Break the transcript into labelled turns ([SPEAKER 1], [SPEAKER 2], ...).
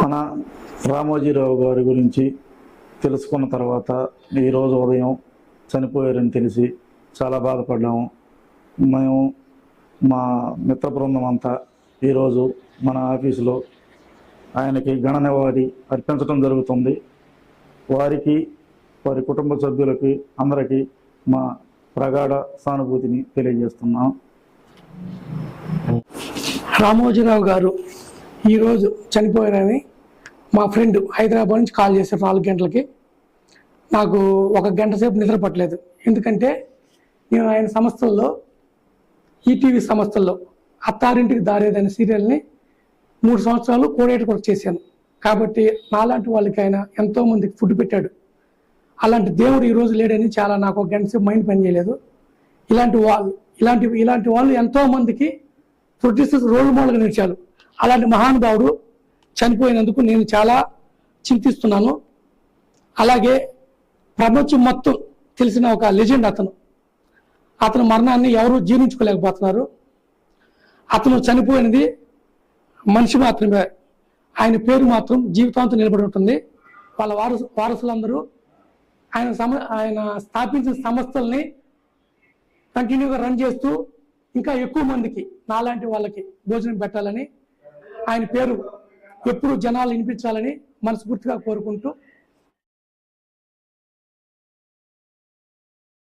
[SPEAKER 1] మన రామోజీరావు గారి గురించి తెలుసుకున్న తర్వాత ఈరోజు ఉదయం చనిపోయారని తెలిసి చాలా బాధపడ్డాము. మేము మా మిత్ర బృందం అంతా ఈరోజు మన ఆఫీసులో ఆయనకి ఘన నివాళి అర్పించడం జరుగుతుంది. వారికి, వారి కుటుంబ సభ్యులకి అందరికీ మా ప్రగాఢ సానుభూతిని తెలియజేస్తున్నాం.
[SPEAKER 2] రామోజీరావు గారు ఈరోజు చనిపోయారని మా ఫ్రెండ్ హైదరాబాద్ నుంచి కాల్ చేశారు 4 గంటలకి. నాకు 1 గంట సేపు నిద్ర పట్టలేదు. ఎందుకంటే నేను ఆయన సంస్థల్లో, ఈటీవీ సంస్థల్లో అత్తారింటికి దారేదనే సీరియల్ని 3 సంవత్సరాలు కోడేటి కొరకు చేశాను. కాబట్టి నాలాంటి వాళ్ళకి ఆయన ఎంతోమందికి ఫుడ్ పెట్టాడు. అలాంటి దేవుడు ఈరోజు లేడని చాలా నాకు 1 గంట సేపు మైండ్ పని చేయలేదు. ఇలాంటి వాళ్ళు ఎంతోమందికి ప్రొడ్యూసర్స్ రోల్ మోడల్గా నిలిచారు. అలాంటి మహానుభావుడు చనిపోయినందుకు నేను చాలా చింతిస్తున్నాను. అలాగే ప్రపంచం మొత్తం తెలిసిన ఒక లెజెండ్ అతను మరణాన్ని ఎవరూ జీర్ణించుకోలేకపోతున్నారు. అతను చనిపోయినది మనిషి మాత్రమే, ఆయన పేరు మాత్రం జీవితాంతం నిలబడి ఉంటుంది. వాళ్ళ వారసులందరూ ఆయన స్థాపించిన సంస్థల్ని కంటిన్యూగా రన్ చేస్తూ ఇంకా ఎక్కువ మందికి నాలాంటి వాళ్ళకి భోజనం పెట్టాలని, ఆయన పేరు ఎప్పుడు జనాలు వినిపించాలని మనస్ఫూర్తిగా కోరుకుంటూ